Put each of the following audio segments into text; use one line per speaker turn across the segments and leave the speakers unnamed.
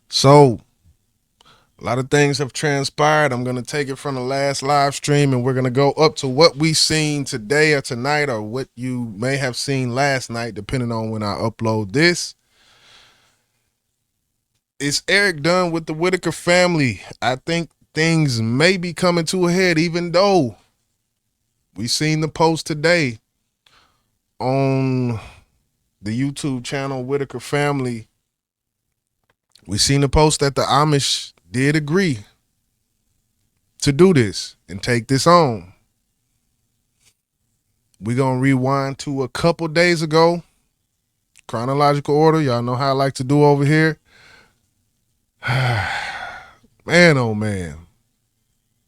So, a lot of things have transpired. I'm going to take it from the last live stream and we're going to go up to what we seen today or tonight or what you may have seen last night, depending on when I upload this. Is Eric done with the Whittaker family? I think things may be coming to a head, even though we seen the post today on the YouTube channel Whittaker Family. We seen the post that the Amish did agree to do this and take this on. We're going to rewind to a couple days ago. Chronological order. Y'all know how I like to do over here. Man, oh man.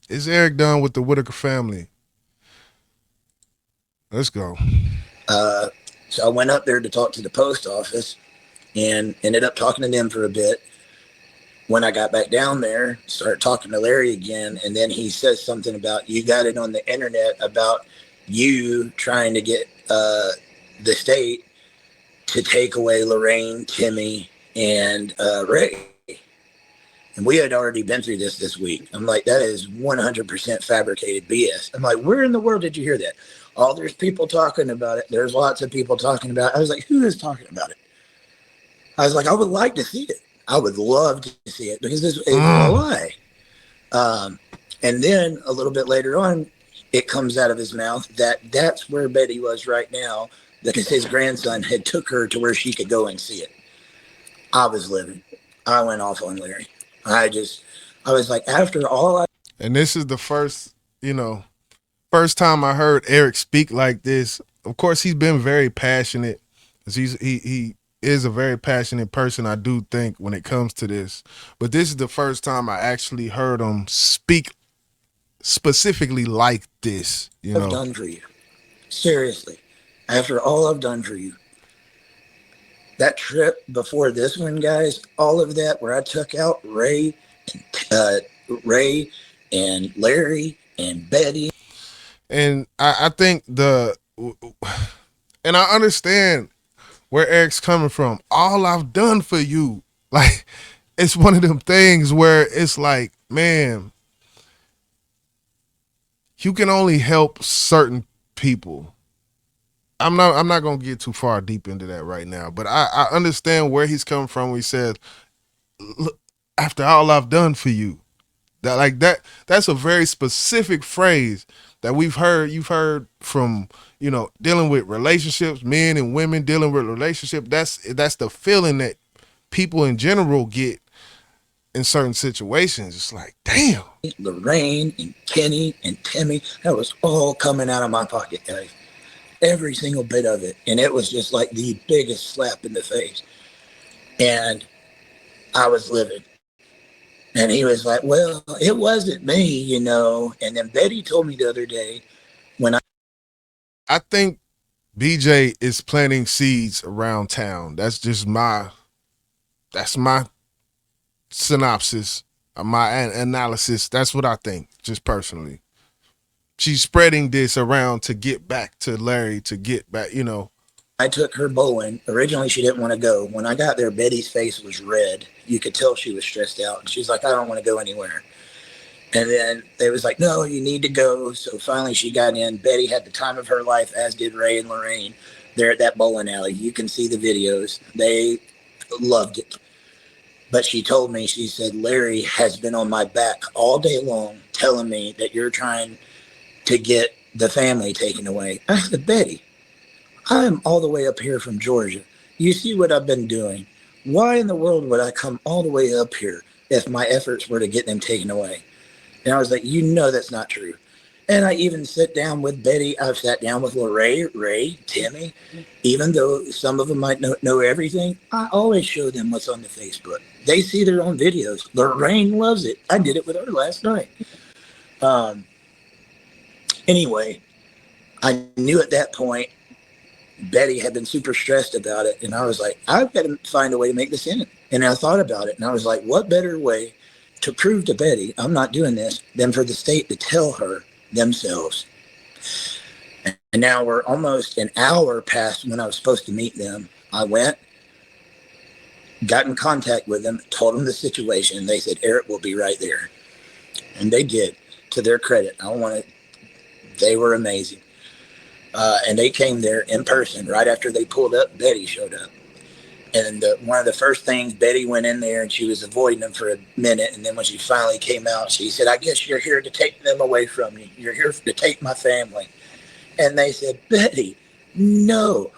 Is Eric done with the Whittaker family? Let's go.
Uh, so I went up there to talk to the post office and ended up talking to them for a bit. When I got back down there, started talking to Larry again, and then he says something about you got it on the internet about you trying to get the state to take away Lorraine, Timmy, and Ray. And we had already been through this week. I'm like, that is 100% fabricated BS. I'm like, where in the world did you hear that? Oh, there's people talking about it. There's lots of people talking about it. I was like, who is talking about it? I was like, I would like to see it. I would love to see it because this is a lie. Um, and then a little bit later on, it comes out of his mouth that that's where Betty was right now because his grandson had took her to where she could go and see it. I was living. I went off on Larry. I was like, after all I.
And this is the first time I heard Eric speak like this. Of course, he's been very passionate. He is a very passionate person, I do think, when it comes to this. But this is the first time I actually heard him speak specifically like this,
I've done for you. Seriously. After all I've done for you. That trip before this one, guys, all of that where I took out uh, Ray and Larry and Betty.
And I think and I understand where Eric's coming from. All I've done for you, like, it's one of them things where it's like, man, you can only help certain people. I'm not gonna get too far deep into that right now, but I understand where he's coming from when he says, look, after all I've done for you. That's a very specific phrase that you've heard from, dealing with relationships, men and women dealing with relationships. That's the feeling that people in general get in certain situations. It's like, damn.
Lorraine and Kenny and Timmy, that was all coming out of my pocket, guys. Every single bit of it. And it was just like the biggest slap in the face. And I was livid. And he was like, well, it wasn't me. And then Betty told me the other day when
I think BJ is planting seeds around town. That's my synopsis, my analysis. That's what I think, just personally. She's spreading this around to get back to Larry, to get back.
I took her bowling, originally she didn't want to go. When I got there, Betty's face was red. You could tell she was stressed out. And she's like, I don't want to go anywhere. And then they was like, no, you need to go. So finally she got in. Betty had the time of her life, as did Ray and Lorraine. They're at that bowling alley. You can see the videos. They loved it. But she told me, she said, Larry has been on my back all day long telling me that you're trying to get the family taken away. I said, Betty, I am all the way up here from Georgia. You see what I've been doing. Why in the world would I come all the way up here if my efforts were to get them taken away? And I was like, that's not true. And I even sit down with Betty. I've sat down with Lorraine, Ray, Timmy. Even though some of them might know everything, I always show them what's on the Facebook. They see their own videos. Lorraine loves it. I did it with her last night. Um, anyway, I knew at that point Betty had been super stressed about it. And I was like, I've got to find a way to make this end. And I thought about it. And I was like, what better way to prove to Betty I'm not doing this than for the state to tell her themselves. And now we're almost an hour past when I was supposed to meet them. I went. Got in contact with them, told them the situation. They said Eric will be right there, and they did. To their credit, I don't want to. They were amazing, and they came there in person. Right after they pulled up, Betty showed up. And one of the first things, Betty went in there and she was avoiding them for a minute. And then when she finally came out, she said, "I guess you're here to take them away from me. You're here to take my family." And they said, "Betty, no."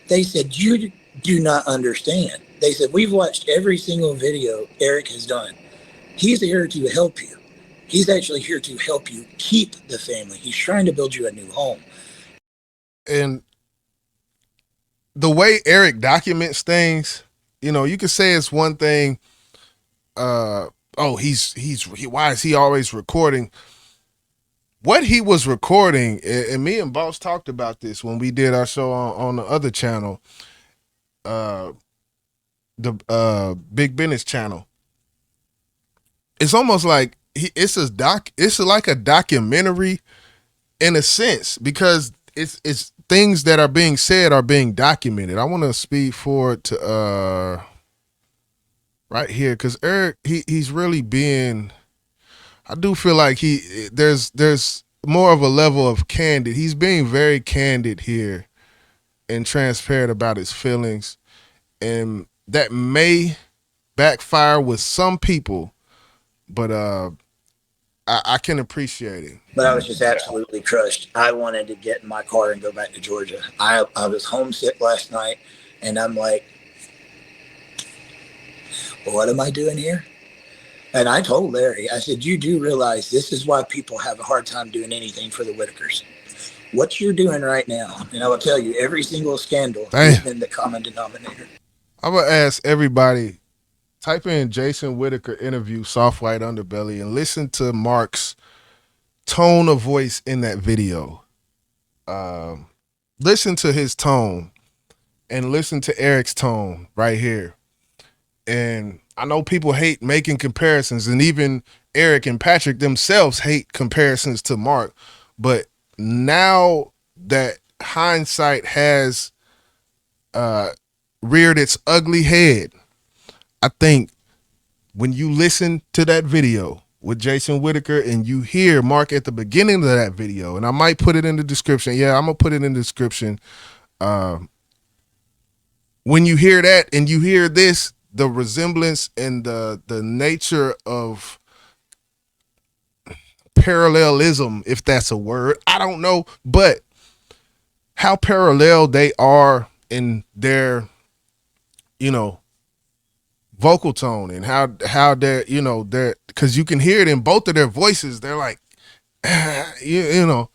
They said, "You do not understand." They said, "We've watched every single video Eric has done. He's here to help you. He's actually here to help you keep the family. He's trying to build you a new home."
And the way Eric documents things, you could say it's one thing. Oh, why is he always recording? What he was recording, and me and Boss talked about this when we did our show on the other channel, uh, the Big Business channel. It's almost like it's like a documentary in a sense because it's things that are being said are being documented. I want to speed forward to right here because Eric he's really being. I do feel like there's more of a level of candid. He's being very candid here and transparent about his feelings, and that may backfire with some people, but I can appreciate it.
But I was just absolutely crushed. I wanted to get in my car and go back to Georgia. I was homesick last night, and I'm like, what am I doing here? And I told Larry, I said, "You do realize this is why people have a hard time doing anything for the Whittakers. What you're doing right now," and I will tell you, every single scandal has
Damn.
been the common denominator.
I'm gonna ask everybody type in Jason Whittaker interview soft white underbelly and listen to Mark's tone of voice in that video. Um, Listen to his tone and listen to Eric's tone right here. And I know people hate making comparisons, and even Eric and Patrick themselves hate comparisons to Mark. But now that hindsight has uh, reared its ugly head, I think when you listen to that video with Jason Whittaker and you hear Mark at the beginning of that video, and I might put it in the description. Yeah, I'm gonna put it in the description. Uh, when you hear that and you hear this, the resemblance and the nature of parallelism, if that's a word, I don't know, but how parallel they are in their, you know, vocal tone and how they're, they're because you can hear it in both of their voices. They're like, you know.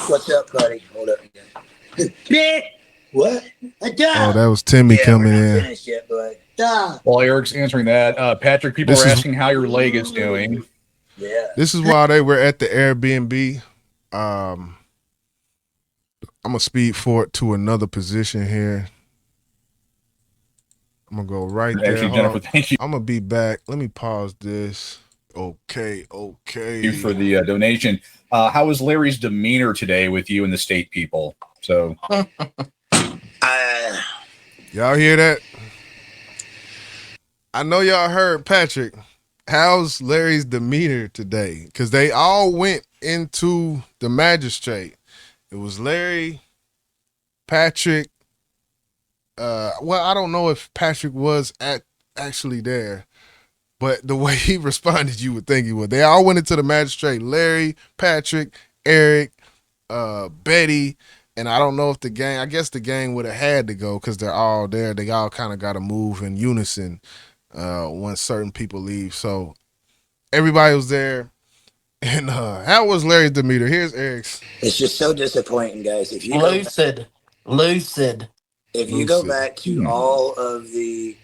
What's up, buddy? Hold up again. What? A dog.
Oh, that was Timmy
Yeah,
coming
we're not
in.
finished yet, bud. Dog.
While Eric's answering that, Patrick, people
This
are
is
asking how your leg is doing.
Yeah.
this is while they were at the Airbnb. I'm gonna speed forward to another position here. I'm gonna go right there.
Actually, Jennifer, thank you
I'm gonna be back. Let me pause this. Okay.
for the donation. How was Larry's demeanor today with you and the state people? So,
Y'all hear that? I know y'all heard Patrick. How's Larry's demeanor today? Because they all went into the magistrate. It was Larry, Patrick. Well, I don't know if Patrick was actually there, but the way he responded, you would think he would. They all went into the magistrate. Larry, Patrick, Eric, Betty, and I don't know if the gang. I guess the gang would have had to go because they're all there. They all kind of got to move in unison once certain people leave. So everybody was there. And how was Larry's demeanor? Here's Eric's.
It's just so disappointing, guys. If you
Lucid.
if you go back to all of the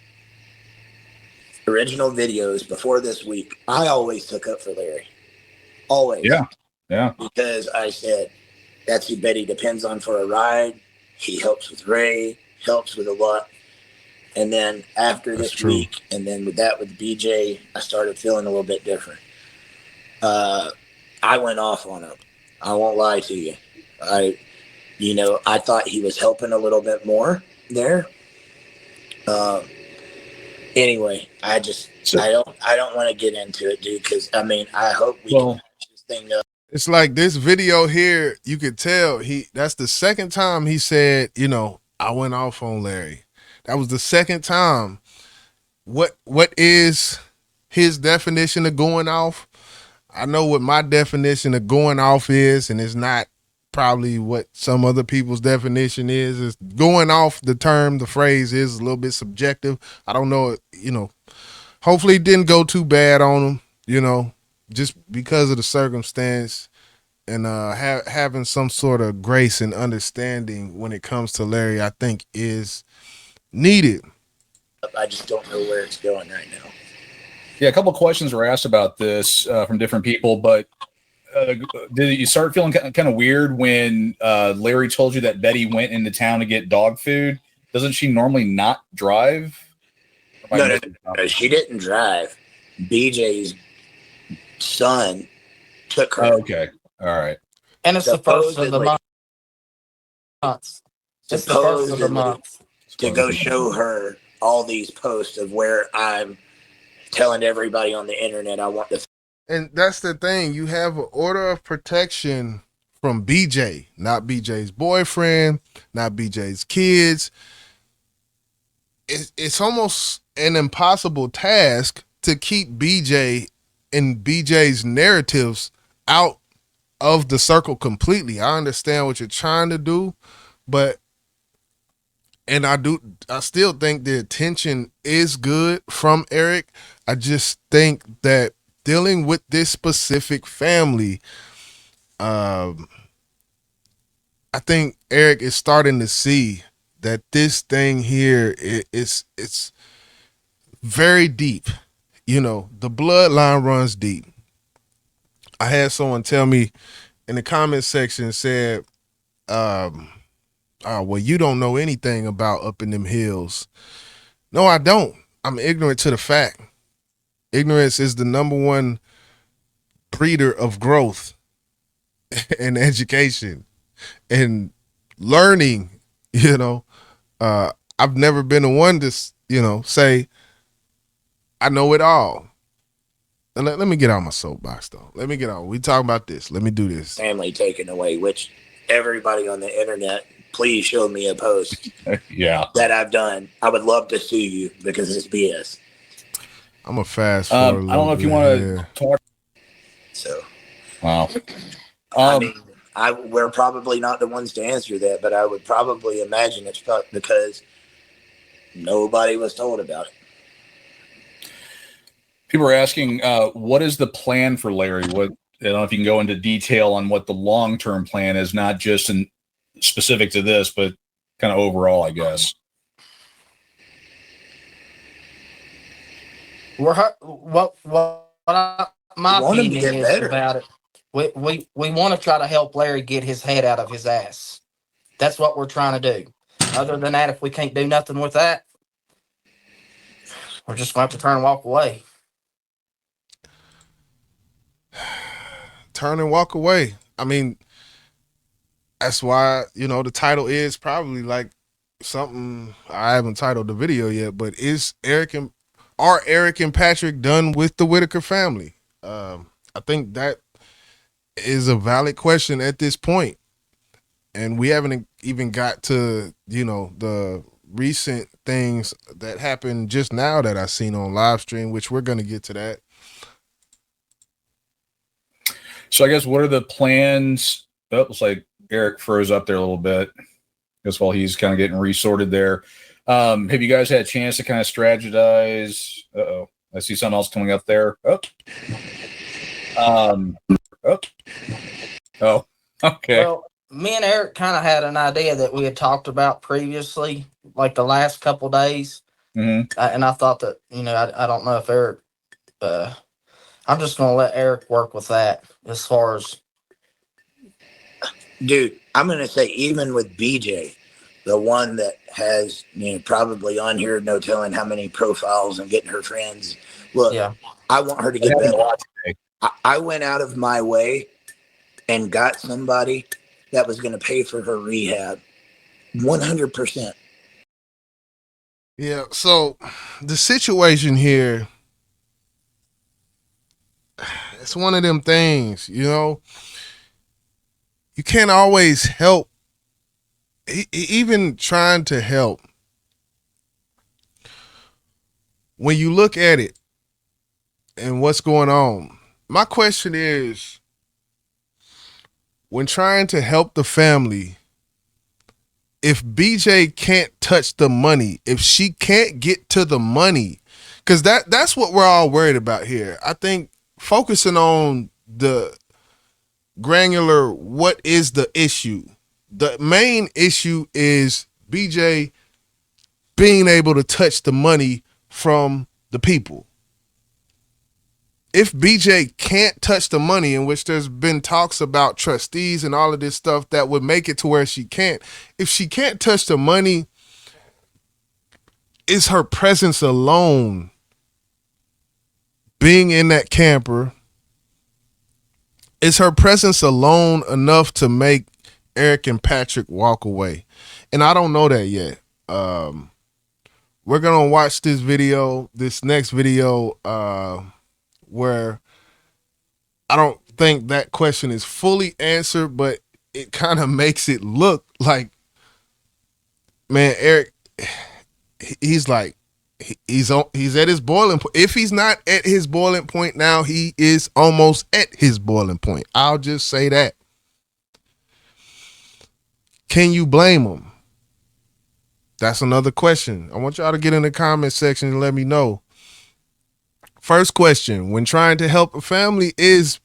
original videos before this week, I always took up for Larry. Always.
yeah.
Because I said, that's who Betty depends on for a ride. He helps with Ray, helps with a lot. And then after this week, and then with BJ, I started feeling a little bit different. I went off on him. I won't lie to you. I thought he was helping a little bit more there. Um, anyway,
So,
I don't want to get into it, dude. Because I mean, I hope we can
well,
finish this thing up.
It's like this video here, you could tell that's the second time he said, I went off on Larry. That was the second time. What is his definition of going off? I know what my definition of going off is, and it's not probably what some other people's definition is. Is going off the term, the phrase is a little bit subjective. I don't know, hopefully it didn't go too bad on him, just because of the circumstance, and having some sort of grace and understanding when it comes to Larry, I think is needed.
I just don't know where it's going right now.
yeah, a couple of questions were asked about this from different people, but did you start feeling kind of weird when Larry told you that Betty went into town to get dog food? Doesn't she normally not drive?
No, she didn't drive. BJ's son took her.
Oh, okay. All right.
And it's the first of the
Supposedly,
month. It's the first of the
supposedly
month.
to go show her all these posts of where I'm telling everybody on the internet I want to.
And that's the thing. You have an order of protection from BJ, not BJ's boyfriend, not BJ's kids. It's almost an impossible task to keep BJ and BJ's narratives out of the circle completely. I understand what you're trying to do, but I still think the attention is good from Eric. I just think that dealing with this specific family, I think Eric is starting to see that this thing here it's very deep. The bloodline runs deep. I had someone tell me in the comment section, said, oh, well, you don't know anything about up in them hills. No, I don't. I'm ignorant to the fact. Ignorance is the number one breeder of growth and education and learning. I've never been the one to, say I know it all. And let me get out my soapbox, though. Let me get out. We talking about this. Let me do this.
Family taken away, which everybody on the internet, please show me a post
Yeah.
that I've done. I would love to sue you because it's BS.
I'm a fast
I
forward.
don't know if you want to talk.
So,
Wow.
I mean, we're probably not the ones to answer that, but I would probably imagine it's because nobody was told about it.
People are asking, what is the plan for Larry? I don't know if you can go into detail on what the long-term plan is, not just specific to this, but kind of overall, I guess.
My opinion is
better.
about it. We want to try to help Larry get his head out of his ass. That's what we're trying to do. Other than that, if we can't do nothing with that, we're just going to have to turn and walk away.
Turn and walk away. I mean, that's why, the title is probably like something I haven't titled the video yet, but are Eric and Patrick done with the Whittaker family? I think that is a valid question at this point. And we haven't even got to, the recent things that happened just now that I seen on live stream, which we're going to get to that.
So I guess what are the plans? Oh, looks like Eric froze up there a little bit. I guess while he's kind of getting resorted there. Have you guys had a chance to kind of strategize? Uh-oh. I see something else coming up there. Oh, okay.
Well, me and Eric kind of had an idea that we had talked about previously, like the last couple days.
Mm-hmm.
And I thought that, I don't know if Eric, I'm just going to let Eric work with that as far as.
Dude, I'm going to say, even with BJ, the one that has, probably on here, no telling how many profiles and getting her friends. Look, yeah. I want her to get better. I went out of my way and got somebody that was going to pay for her rehab 100%.
Yeah. So the situation here, it's one of them things, you can't always help, even trying to help. When you look at it and what's going on, my question is, when trying to help the family, if BJ can't touch the money, if she can't get to the money, because that's what we're all worried about here. I think focusing on the granular, what is the issue? The main issue is BJ being able to touch the money from the people. If BJ can't touch the money, in which there's been talks about trustees and all of this stuff that would make it to where she can't, if she can't touch the money, is her presence alone, being in that camper, is her presence alone enough to make Eric and Patrick walk away? And I don't know that yet. We're gonna watch this video, this next video, where I don't think that question is fully answered, but it kind of makes it look like, man, Eric, he's like, he's at his boiling point. If he's not at his boiling point now, he is almost at his boiling point. I'll just say that. Can you blame him? That's another question. I want y'all to get in the comment section and let me know. First question, when trying to help a family, is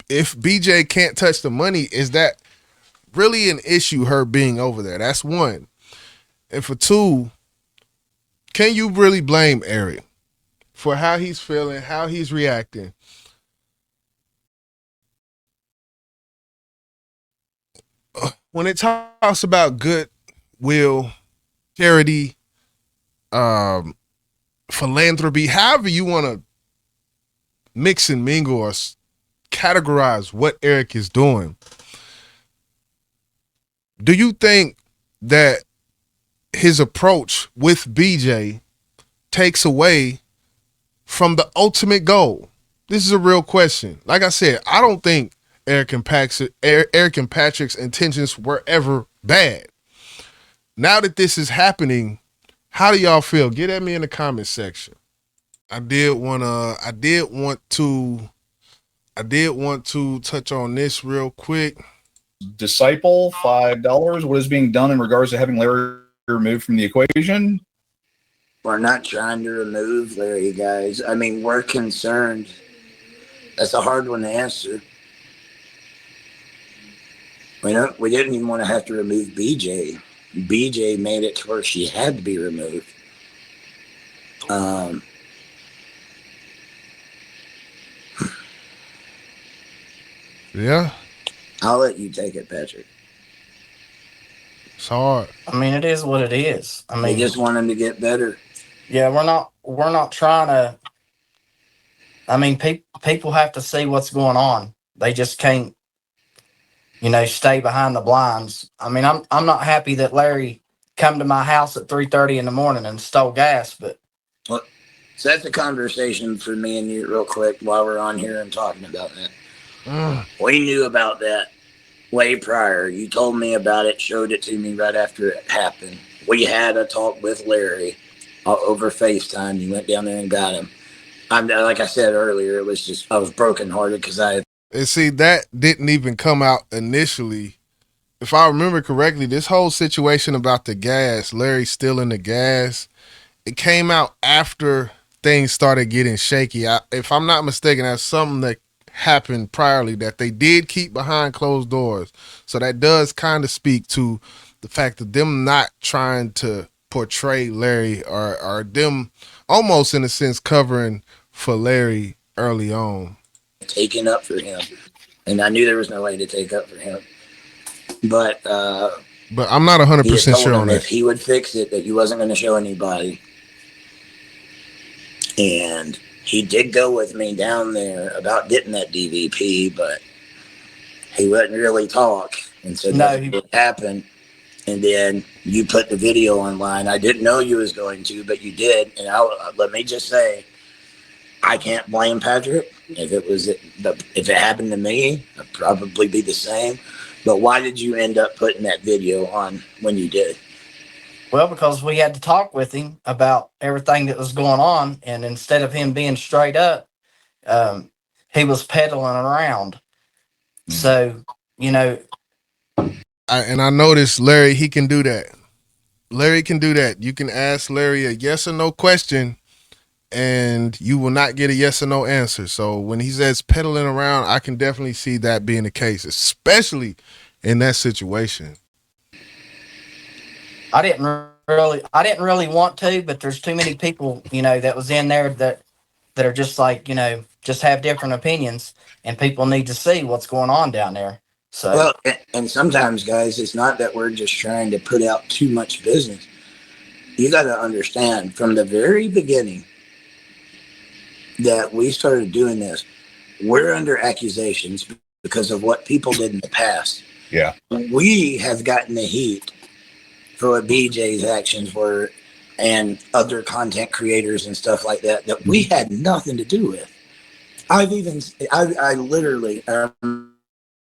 if BJ can't touch the money, is that really an issue, her being over there? That's one. And for two, can you really blame Eric for how he's feeling, how he's reacting? When it talks about goodwill, charity, philanthropy, however you want to mix and mingle or categorize what Eric is doing, do you think that his approach with BJ takes away from the ultimate goal? This is a real question. Like I said, I don't think Eric and Patrick's intentions were ever bad. Now that this is happening, how do y'all feel? Get at me in the comment section. I did want to touch on this real quick.
Disciple, $5. What is being done in regards to having Larry removed from the equation?
We're not trying to remove Larry, guys. I mean, we're concerned. That's a hard one to answer. We didn't even want to have to remove BJ. BJ made it to where she had to be removed.
Yeah,
I'll let you take it, Patrick.
it's hard.
I mean, it is what it is. I
We
mean,
just want him to get better.
yeah, we're not trying to. I mean, people have to see what's going on. They just can't, stay behind the blinds. I mean, I'm not happy that Larry come to my house at 3:30 in the morning and stole gas, but
Well, so that's a conversation for me and you real quick while we're on here and talking about that. We knew about that way prior. You told me about it, showed it to me right after it happened. We had a talk with Larry over FaceTime. You went down there and got him. Like I said earlier, it was just, I was brokenhearted because
And see, that didn't even come out initially. If I remember correctly, this whole situation about the gas, Larry stealing the gas, it came out after things started getting shaky. If I'm not mistaken, that's something that happened priorly that they did keep behind closed doors. So that does kind of speak to the fact that them not trying to portray Larry, or them almost in a sense covering for Larry early on.
taken up for him. And I knew there was no way to take up for him. But
I'm not
he had
100%
told
sure
him
on
if
that.
he would fix it, that he wasn't going to show anybody. And he did go with me down there about getting that DVP, but he wouldn't really talk. And so
No,
nothing would happen. and then you put the video online. I didn't know you was going to, but you did. And let me just say, I can't blame Patrick. If it happened to me, I'd probably be the same. But why did you end up putting that video on when you did?
Well, because we had to talk with him about everything that was going on, and instead of him being straight up, he was peddling around. So, you know,
I noticed Larry, he can do that. Larry can do that. You can ask Larry a yes or no question, and you will not get a yes or no answer. So when he says peddling around, I can definitely see that being the case, especially in that situation.
I didn't really want to, but there's too many people, that was in there that are just like, just have different opinions, and people need to see what's going on down there. So,
well, and sometimes, guys, it's not that we're just trying to put out too much business. You got to understand from the very beginning that we started doing this, we're under accusations because of what people did in the past.
Yeah.
We have gotten the heat for what BJ's actions were and other content creators and stuff like that we had nothing to do with. I literally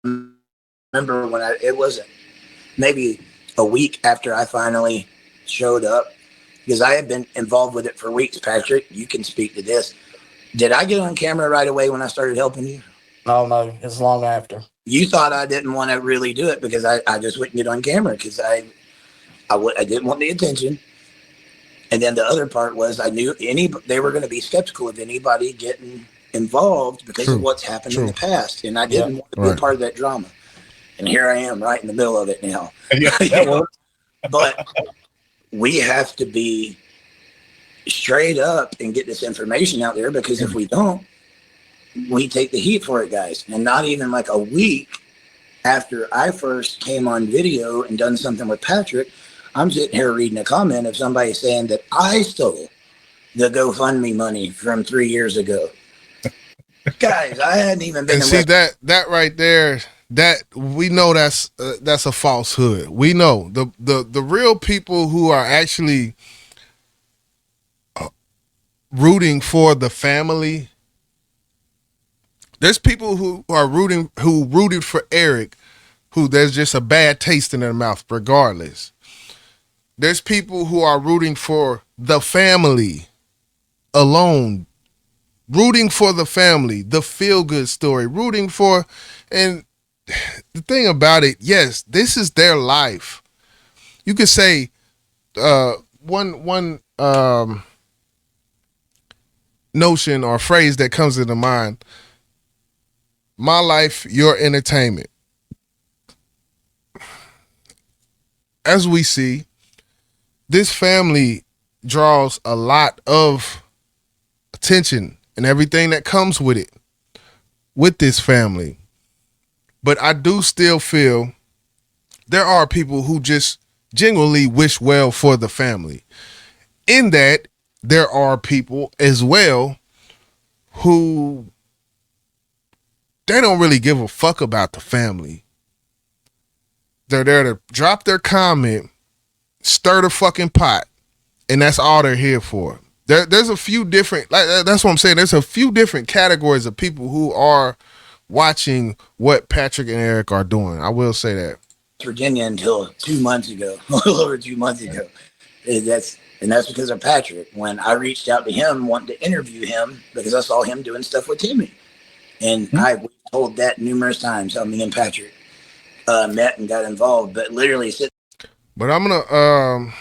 remember when it wasn't maybe a week after I finally showed up, because I had been involved with it for weeks. Patrick, you can speak to this. Did I get on camera right away when I started helping you?
no, it's long after.
You thought I didn't want to really do it because I just wouldn't get on camera because I didn't want the attention. And then the other part was I knew they were going to be skeptical of anybody getting involved because of what's happened in the past. And I didn't want to be a part of that drama. And here I am right in the middle of it now.
Yeah, that worked.
But we have to be straight up and get this information out there, because if we don't, we take the heat for it, guys. And not even like a week after I first came on video and done something with Patrick, I'm sitting here reading a comment of somebody saying that I stole the GoFundMe money from 3 years ago. Guys, I hadn't even been.
And see that right there, that we know that's a falsehood. We know the real people who are actually rooting for the family. There's people who rooted for Eric, who there's just a bad taste in their mouth regardless. There's people who are rooting for the family alone, rooting for the family, the feel-good story, rooting for, and the thing about it, yes, this is their life. You could say one notion or phrase that comes into mind: my life, your entertainment. As we see, this family draws a lot of attention and everything that comes with it, with this family. But I do still feel there are people who just genuinely wish well for the family. In that, there are people as well who they don't really give a fuck about the family. They're there to drop their comment, stir the fucking pot, and that's all they're here for. There's a few different, that's what I'm saying. There's a few different categories of people who are watching what Patrick and Eric are doing. I will say that.
Virginia until 2 months ago, a little over 2 months ago. That's because of Patrick. When I reached out to him, wanting to interview him because I saw him doing stuff with Timmy, and I told that numerous times how me and Patrick met and got involved. But literally,
but I'm gonna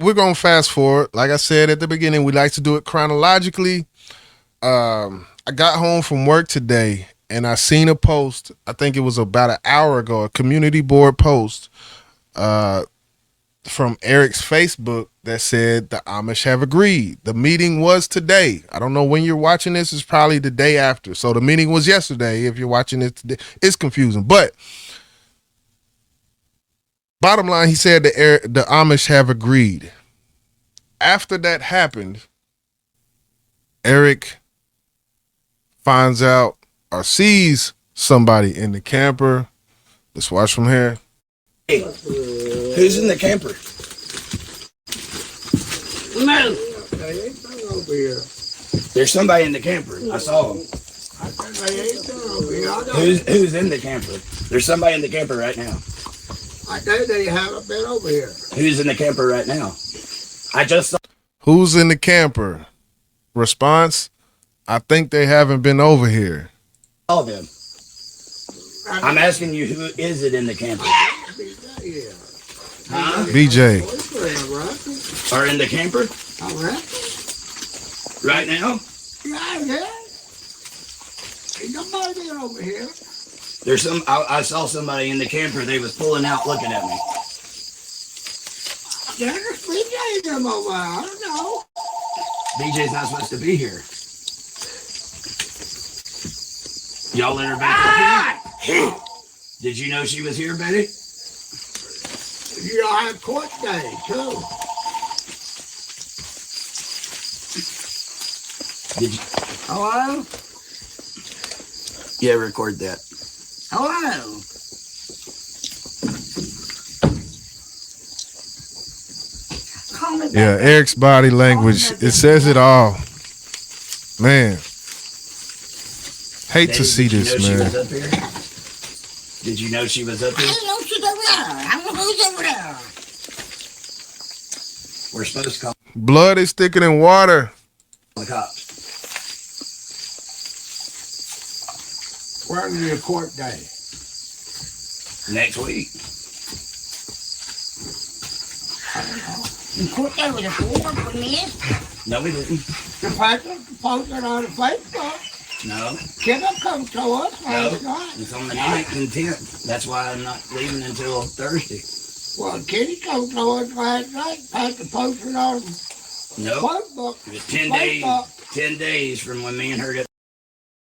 we're gonna fast forward. Like I said at the beginning, we like to do it chronologically. I got home from work today and I seen a post. I think it was about an hour ago, a community board post from Eric's Facebook that said the Amish have agreed. The meeting was today. I don't know when you're watching this. It's probably the day after. So the meeting was yesterday. If you're watching it today, it's confusing. But bottom line, he said the Amish have agreed. After that happened, Eric finds out or sees somebody in the camper. Let's watch from here.
Who's in the camper?
No.
They ain't done over here.
There's somebody in the camper. I saw him.
I think they ain't done over here. I,
Who's in the camper? There's somebody in the camper right now.
I know they haven't been over here.
Who's in the camper right now? I just saw
Who's in the camper? Response: I think they haven't been over here.
them. I'm asking you, who is it in the camper?
Yeah.
Huh?
BJ.
Boyfriend, right?
Are in the camper
I reckon.
right now?
Yeah. Ain't nobody been over here.
There's some. I saw somebody in the camper. They was pulling out, looking at me.
There's BJ them over there. I don't know.
BJ's not supposed to be here. Y'all let her back up here? Did you know she was here, Betty?
You know, I have court day, too.
Did you?
Hello?
Yeah, record that.
Hello? Call me back.
Yeah, Eric's body language, it says it all. Man. Hate to
Betty,
see
did you
this,
know she
man.
was up here? Did you know she was up
I
here?
don't know she's over there. I don't know who's over there.
We're supposed to call
Blood is thicker than water.
the cops.
Where's your court day?
Next week.
You put that with a fork for me?
No, we didn't.
The paper posted on Facebook.
No,
Kiddo come to us last night.
it's on the 9th and 10th. That's why I'm not leaving until Thursday.
Well, Kitty come to us last night. Paper posted on
No,
Facebook.
it was 10 days. 10 days from when me and her got.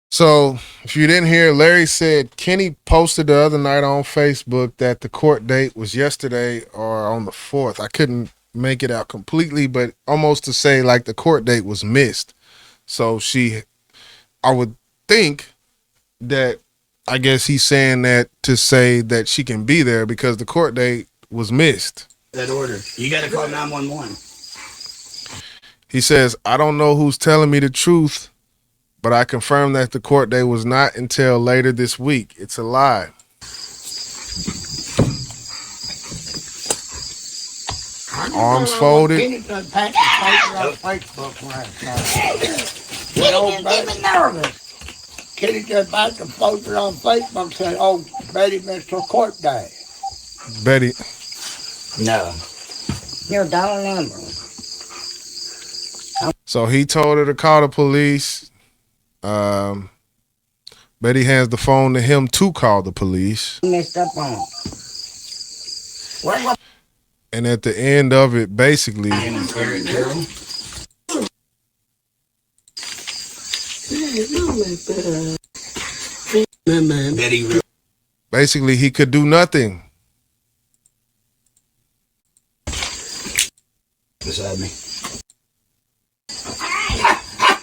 So, if you didn't hear, Larry said Kenny posted the other night on Facebook that the court date was yesterday or on the 4th. I couldn't make it out completely, but almost to say like the court date was missed. So I would think that, I guess he's saying that to say that she can be there because the court date was missed.
That order. You got to call 911.
He says, I don't know who's telling me the truth, but I confirm that the court date was not until later this week. It's a lie. Arms folded.
Kenny done packed the paper on Facebook last night.
Get me nervous.
Kenny done packed the poster on Facebook saying, oh, Betty missed her court day.
Betty.
No.
Your dollar number.
So he told her to call the police. Betty hands the phone to him to call the police.
Messed up on. What was
And at the end of it, basically,
And Eric Carroll. Betty.
he could do nothing.
Beside me.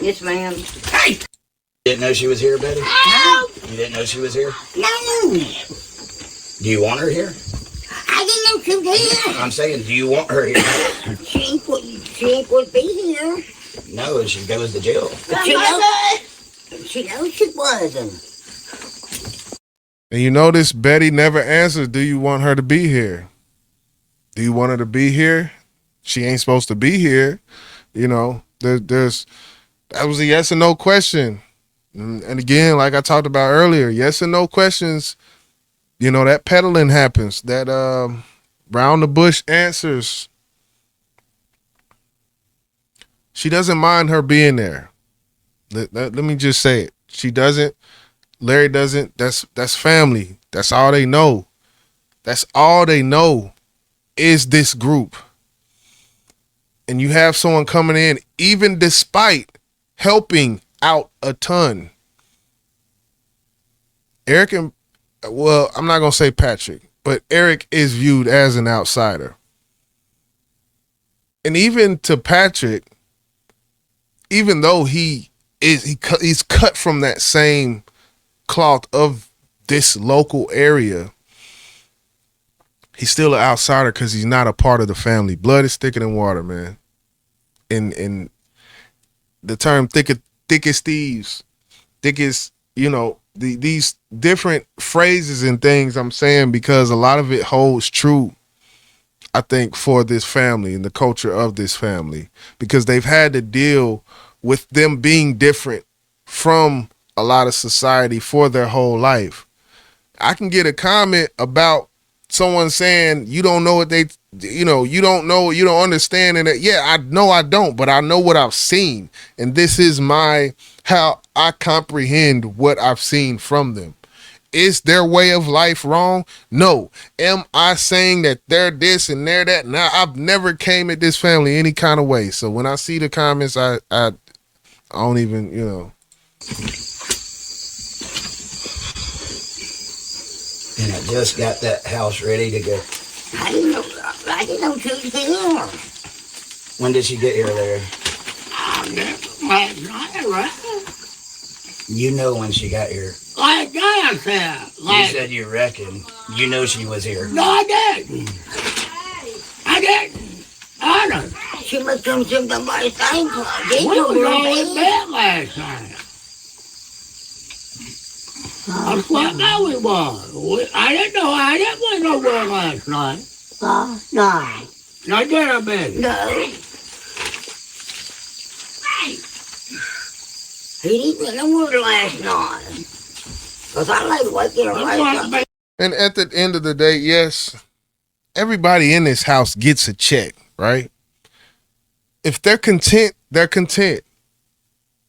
yes, ma'am?
Didn't know she was here, Betty?
No,
You didn't know she was here?
no.
Do you want her here?
I didn't know she was here.
I'm saying, do you want her here?
She ain't supposed to be here.
No, she goes to jail.
But she knows she wasn't.
And you notice Betty never answers, do you want her to be here? Do you want her to be here? She ain't supposed to be here. You know, there's that was a yes or no question. And again, like I talked about earlier, yes and no questions, you know, that peddling happens. That round the bush answers. She doesn't mind her being there. Let me just say it. She doesn't. Larry doesn't. That's family. That's all they know. That's all they know is this group. And you have someone coming in, even despite helping out a ton. Eric and, well, I'm not going to say Patrick, but Eric is viewed as an outsider. And even to Patrick, even though he's cut from that same cloth of this local area, he's still an outsider because he's not a part of the family. Blood is thicker than water, man. In the term thickest thieves, thickest, these different phrases and things I'm saying because a lot of it holds true, I think, for this family and the culture of this family because they've had to deal with them being different from a lot of society for their whole life. I can get a comment about someone saying you don't know what you don't know, you don't understand, and yeah, I know I don't, but I know what I've seen, and this is how I comprehend what I've seen from them. Is their way of life wrong? No. Am I saying that they're this and they're that? Now, I've never came at this family any kind of way. So when I see the comments, I don't even.
And I just got that house ready to go.
I didn't know she was here.
When did she get here, Larry?
Last night, right?
You know when she got here.
Last night I said.
You said you reckon. You know she was here.
No, I didn't. I didn't. Honest. She must come to somebody's thing. We was all in bed last night. That's what now we was. I didn't know. I didn't went nowhere last night. No. No, did I, baby? No. He didn't get nowhere last night. Because I laid waking awake.
And at the end of the day, yes, everybody in this house gets a check, right? If they're content, they're content.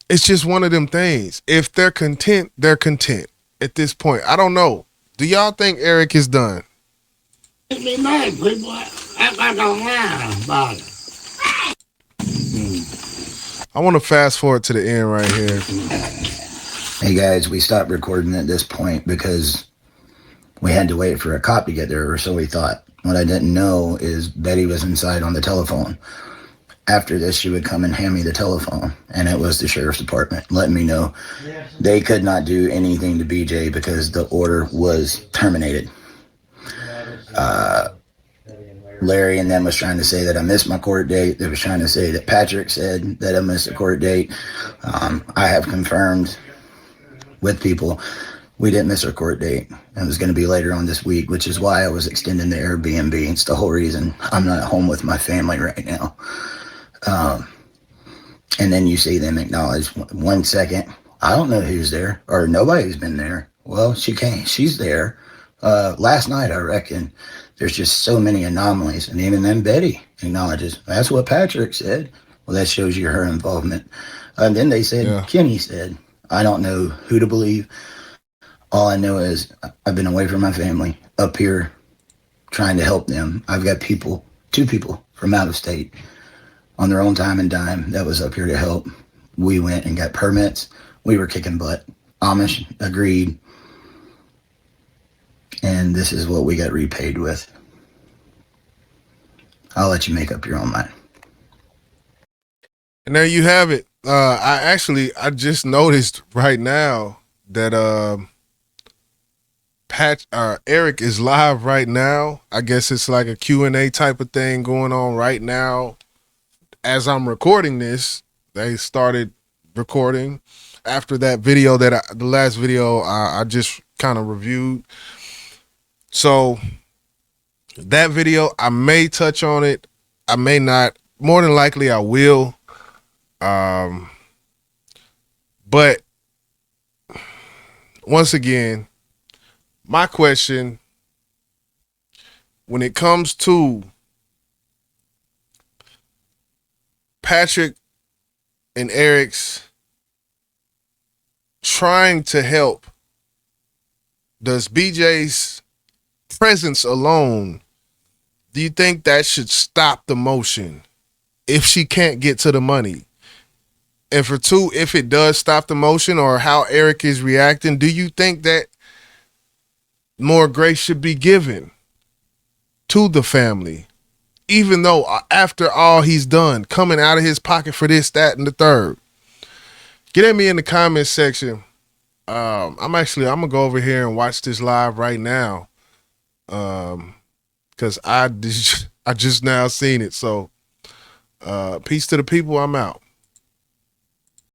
It's just one of them things. If they're content, they're content. At this point, I don't know. Do y'all think Eric is done?
Be mad. People act like I'm lying about it.
I want to fast forward to the end right here.
Hey guys, we stopped recording at this point because we had to wait for a cop to get there, or so we thought. What I didn't know is Betty was inside on the telephone. After this, she would come and hand me the telephone, and it was the sheriff's department letting me know they could not do anything to BJ because the order was terminated. Larry and them was trying to say that I missed my court date. They was trying to say that Patrick said that I missed a court date. I have confirmed with people we didn't miss our court date. It was going to be later on this week, which is why I was extending the Airbnb. It's the whole reason I'm not at home with my family right now. And then you see them acknowledge 1 second, I don't know who's there, or nobody's been there. Well, she came. She's there. Last night, I reckon. There's just so many anomalies. And even then, Betty acknowledges. That's what Patrick said. Well, that shows you her involvement. And then they said, Kenny said, I don't know who to believe. All I know is I've been away from my family, up here trying to help them. I've got two people from out of state on their own time and dime that was up here to help. We went and got permits. We were kicking butt. Amish agreed. And this is what we got repaid with. I'll let you make up your own mind.
And there you have it. I just noticed right now that Eric is live right now. I guess it's like a Q&A type of thing going on right now. As I'm recording this, they started recording after that video the last video I just kind of reviewed. So that video, I may touch on it. I may not. More than likely, I will. But once again, my question, when it comes to Patrick and Eric's trying to help, does BJ's presence alone, do you think that should stop the motion if she can't get to the money? And for two, if it does stop the motion or how Eric is reacting, do you think that more grace should be given to the family? Even though after all he's done, coming out of his pocket for this, that, and the third. Get at me in the comments section. I'm gonna go over here and watch this live right now. because I just now seen it. So peace to the people. I'm out.